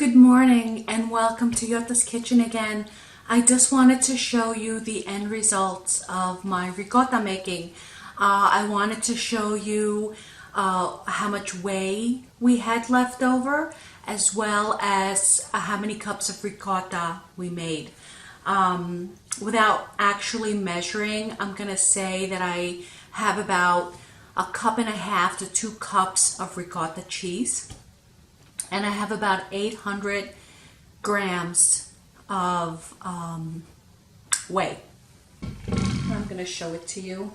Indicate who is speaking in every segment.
Speaker 1: good morning and welcome to Yota's Kitchen again. I just wanted to show you the end results of my ricotta making. I wanted to show you how much whey we had left over, as well as how many cups of ricotta we made. Without actually measuring, I'm going to say that I have about 1.5 to 2 cups of ricotta cheese. And I have about 800 grams of whey. I'm going to show it to you.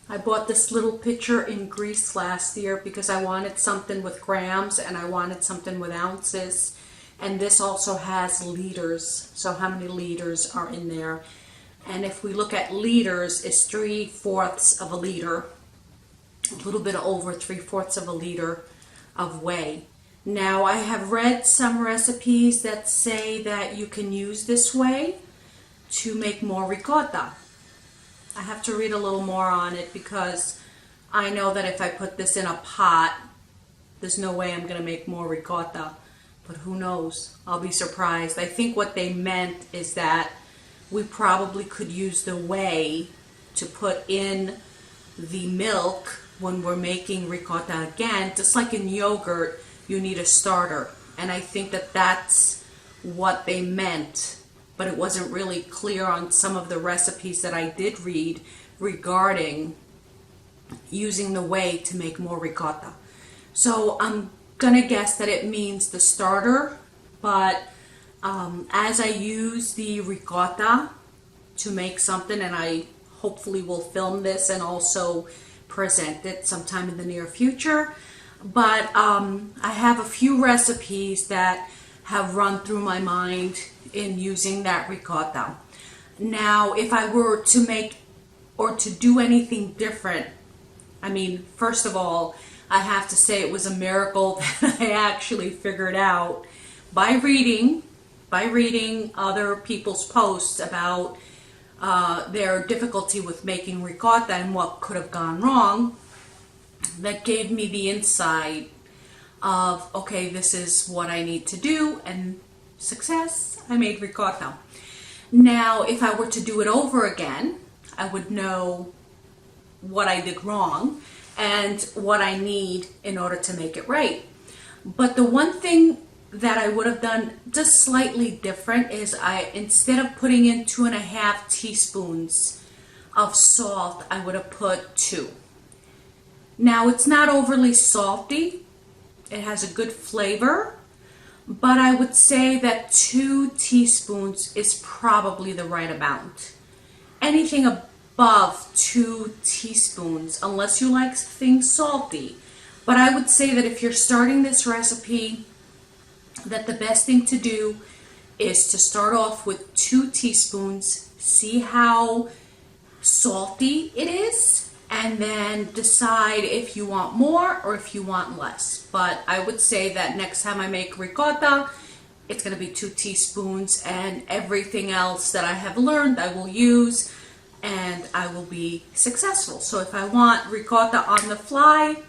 Speaker 1: I bought this little pitcher in Greece last year because I wanted something with grams and I wanted something with ounces. And this also has liters. So how many liters are in there? And if we look at liters, it's 3/4 of a liter. A little bit over 3/4 of a liter of whey. Now, I have read some recipes that say that you can use this whey to make more ricotta. I have to read a little more on it because I know that if I put this in a pot, there's no way I'm going to make more ricotta. But who knows? I'll be surprised. I think what they meant is that we probably could use the whey to put in the milk when we're making ricotta again, just like in yogurt. You need a starter, and I think that that's what they meant, but it wasn't really clear on some of the recipes that I did read regarding using the whey to make more ricotta. So I'm gonna guess that it means the starter, but as I use the ricotta to make something, and I hopefully will film this and also present it sometime in the near future. But I have a few recipes that have run through my mind in using that ricotta. Now, if I were to make or to do anything different, I mean, first of all, I have to say it was a miracle that I actually figured out by reading other people's posts about their difficulty with making ricotta and what could have gone wrong. That gave me the insight of, okay, this is what I need to do, and success, I made ricotta. Now, if I were to do it over again, I would know what I did wrong and what I need in order to make it right. But the one thing that I would have done just slightly different is instead of putting in 2.5 teaspoons of salt, I would have put 2. Now, it's not overly salty. It has a good flavor, but I would say that 2 teaspoons is probably the right amount. Anything above 2 teaspoons, unless you like things salty. But I would say that if you're starting this recipe, that the best thing to do is to start off with 2 teaspoons, see how salty it is, and then decide if you want more or if you want less. But I would say that next time I make ricotta, it's going to be 2 teaspoons, and everything else that I have learned I will use, and I will be successful. So if I want ricotta on the fly,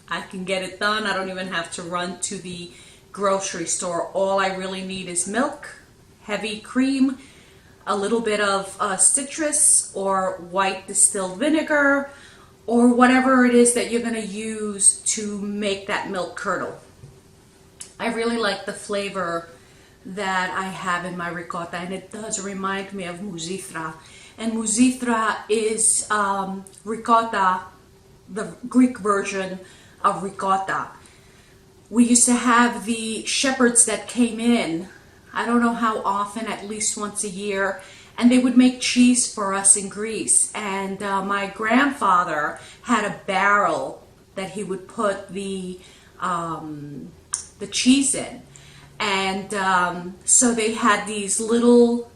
Speaker 1: I can get it done. I don't even have to run to the grocery store. All I really need is milk, heavy cream, a little bit of citrus or white distilled vinegar, or whatever it is that you're going to use to make that milk curdle. I really like the flavor that I have in my ricotta, and it does remind me of muzithra. And muzithra is ricotta, the Greek version of ricotta. We used to have the shepherds that came in, I don't know how often, at least once a year, and they would make cheese for us in Greece. And my grandfather had a barrel that he would put the cheese in. And so they had these little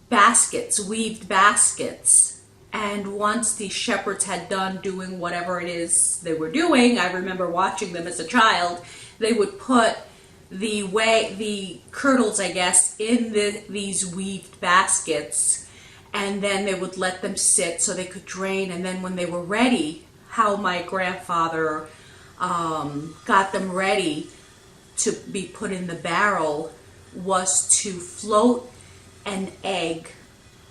Speaker 1: baskets, weaved baskets. And once the shepherds had done doing whatever it is they were doing, I remember watching them as a child, they would put the curdles, I guess, in these weaved baskets, and then they would let them sit so they could drain, and then when they were ready, how my grandfather got them ready to be put in the barrel was to float an egg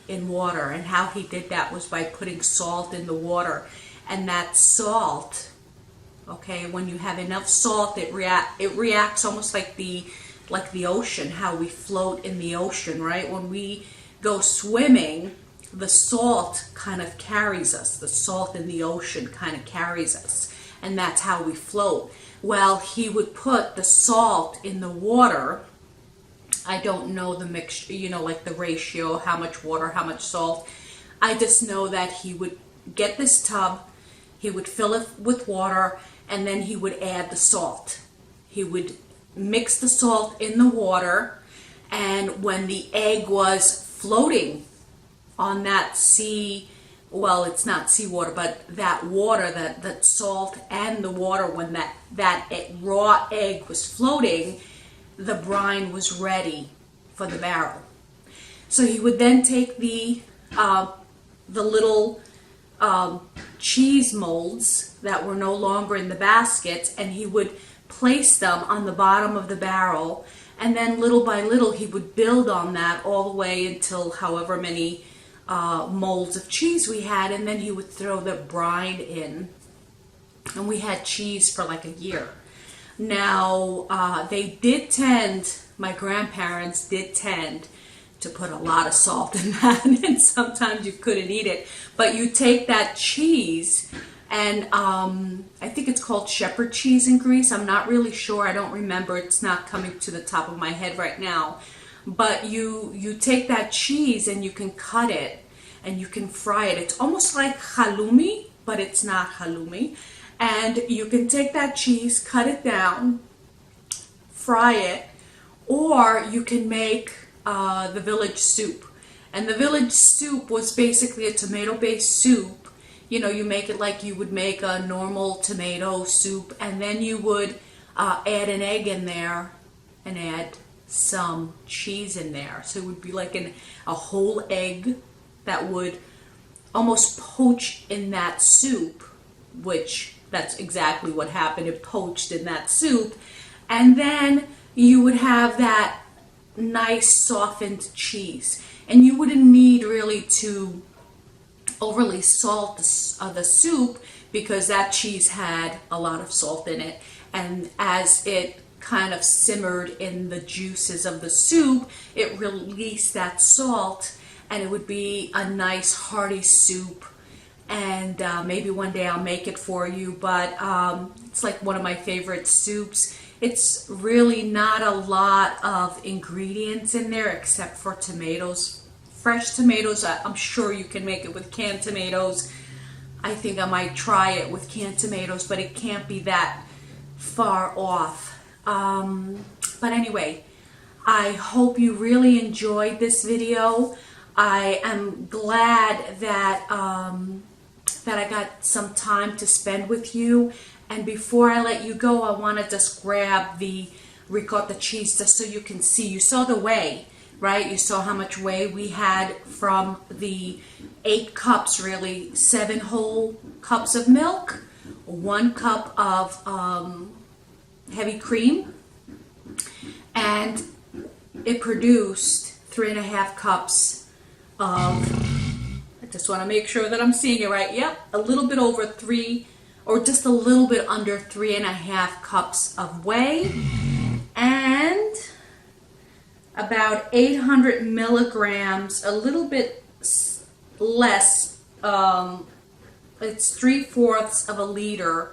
Speaker 1: in water. And how he did that was by putting salt in the water. And that salt, okay, when you have enough salt, it reacts almost like the ocean, how we float in the ocean, right? When we go swimming, the salt kind of carries us. The salt in the ocean kind of carries us. And that's how we float. Well, he would put the salt in the water. I don't know the mixture, you know, like the ratio, how much water, how much salt. I just know that he would get this tub, he would fill it with water, and then he would add the salt. He would mix the salt in the water, and when the egg was floating on that sea, well, it's not seawater, but that water, that salt and the water, when that raw egg was floating, the brine was ready for the barrel. So he would then take the little cheese molds that were no longer in the baskets, and he would place them on the bottom of the barrel, and then little by little he would build on that all the way until however many molds of cheese we had, and then he would throw the brine in, and we had cheese for like a year. Now, they did tend, my grandparents did tend to put a lot of salt in that, and sometimes you couldn't eat it. But you take that cheese, and I think it's called Shepphard cheese in Greece. I'm not really sure. I don't remember. It's not coming to the top of my head right now. But you take that cheese and you can cut it and you can fry it. It's almost like halloumi, but it's not halloumi. And you can take that cheese, cut it down, fry it, or you can make the village soup. And the village soup was basically a tomato-based soup. You know, you make it like you would make a normal tomato soup, and then you would add an egg in there and add some cheese in there. So it would be like a whole egg that would almost poach in that soup, which that's exactly what happened. It poached in that soup. And then you would have that nice softened cheese. And you wouldn't need really to overly salt the soup, because that cheese had a lot of salt in it. And as it kind of simmered in the juices of the soup, it released that salt, and it would be a nice hearty soup. And maybe one day I'll make it for you, but it's like one of my favorite soups. It's really not a lot of ingredients in there except for tomatoes, fresh tomatoes. I'm sure you can make it with canned tomatoes. I think I might try it with canned tomatoes, but it can't be that far off. But anyway, I hope you really enjoyed this video. I am glad that that I got some time to spend with you. And before I let you go, I want to just grab the ricotta cheese just so you can see. You saw the whey, right? You saw how much whey we had from the 8 cups, really, 7 whole cups of milk, 1 cup of heavy cream, and it produced 3.5 cups of, I just want to make sure that I'm seeing it right. Yep, a little bit over 3, or just a little bit under 3.5 cups of whey, and about 800 milligrams, a little bit less, it's 3/4 of a liter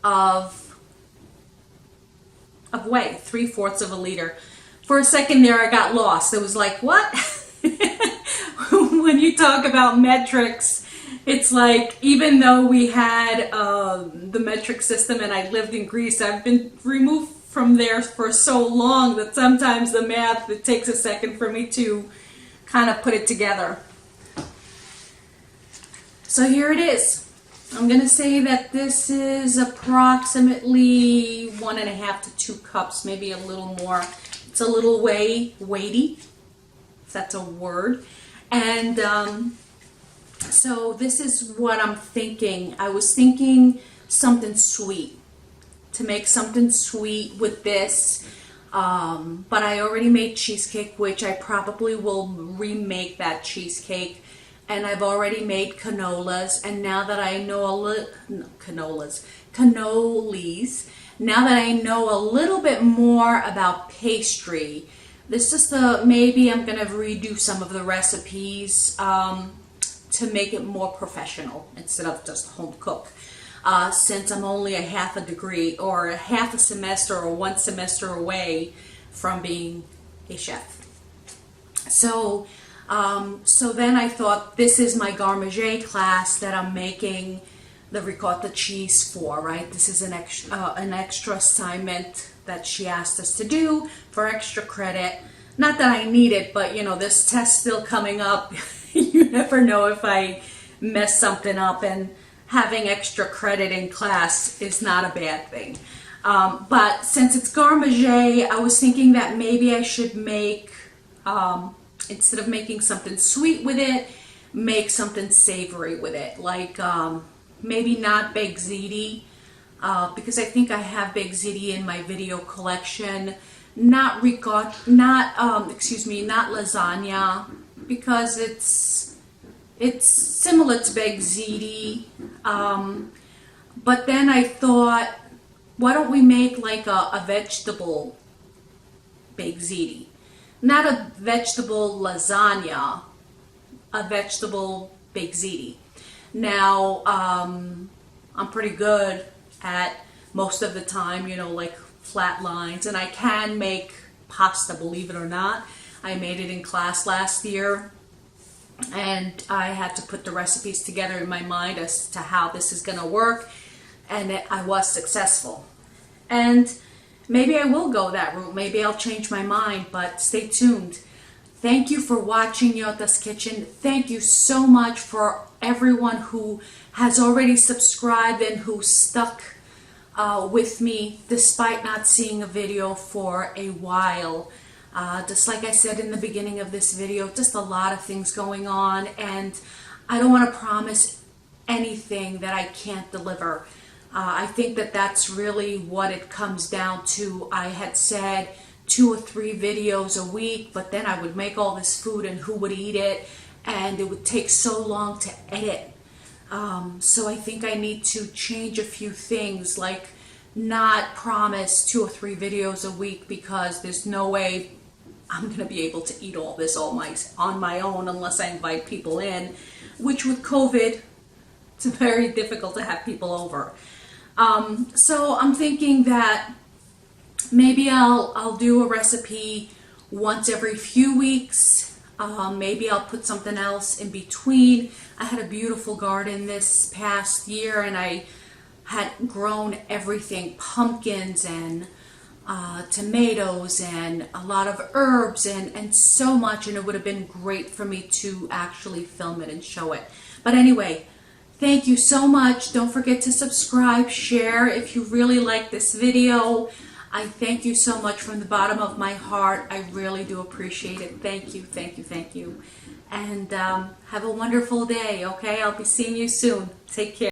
Speaker 1: of whey, 3/4 of a liter. For a second there I got lost. It was like, what? When you talk about metrics, it's like, even though we had the metric system and I lived in Greece, I've been removed from there for so long that sometimes the math, it takes a second for me to kind of put it together. So here it is. I'm going to say that this is approximately 1.5 to 2 cups, maybe a little more. It's a little weighty, if that's a word. And so this is what I'm thinking. I was thinking something sweet to make something sweet with this. But I already made cheesecake, which I probably will remake that cheesecake. And I've already made cannolas. And now that I know cannolis. Now that I know a little bit more about pastry, this is maybe I'm going to redo some of the recipes to make it more professional instead of just home cook. Since I'm only a half a degree or a half a semester or 1 semester away from being a chef. So then I thought, this is my garde manger class that I'm making the ricotta cheese for, right? This is an extra assignment that she asked us to do for extra credit. Not that I need it, but you know, this test's still coming up. You never know if I mess something up, and having extra credit in class is not a bad thing. But since it's garde manger, I was thinking that maybe I should make, instead of making something sweet with it, make something savory with it. Like maybe not baked ziti, because I think I have baked ziti in my video collection. Not ricotta, not lasagna, because it's similar to baked ziti. But then I thought, why don't we make like a vegetable baked ziti? Not a vegetable lasagna, a vegetable baked ziti. Now, I'm pretty good at most of the time, you know, like flat lines, and I can make pasta, believe it or not. I made it in class last year, and I had to put the recipes together in my mind as to how this is going to work, and I was successful. And maybe I will go that route. Maybe I'll change my mind, but stay tuned. Thank you for watching Yota's Kitchen. Thank you so much for everyone who has already subscribed and who stuck with me despite not seeing a video for a while. Just like I said in the beginning of this video, just a lot of things going on, and I don't want to promise anything that I can't deliver. I think that that's really what it comes down to. I had said 2 or 3 videos a week, but then I would make all this food and who would eat it, and it would take so long to edit. So I think I need to change a few things, like not promise 2 or 3 videos a week, because there's no way I'm going to be able to eat all this on my own unless I invite people in, which with COVID, it's very difficult to have people over. So I'm thinking that maybe I'll do a recipe once every few weeks. Maybe I'll put something else in between. I had a beautiful garden this past year, and I had grown everything, pumpkins and tomatoes and a lot of herbs and so much, and it would have been great for me to actually film it and show it. But anyway, thank you so much. Don't forget to subscribe, share if you really like this video. I thank you so much from the bottom of my heart. I really do appreciate it. Thank you, thank you, thank you. And have a wonderful day, okay? I'll be seeing you soon. Take care.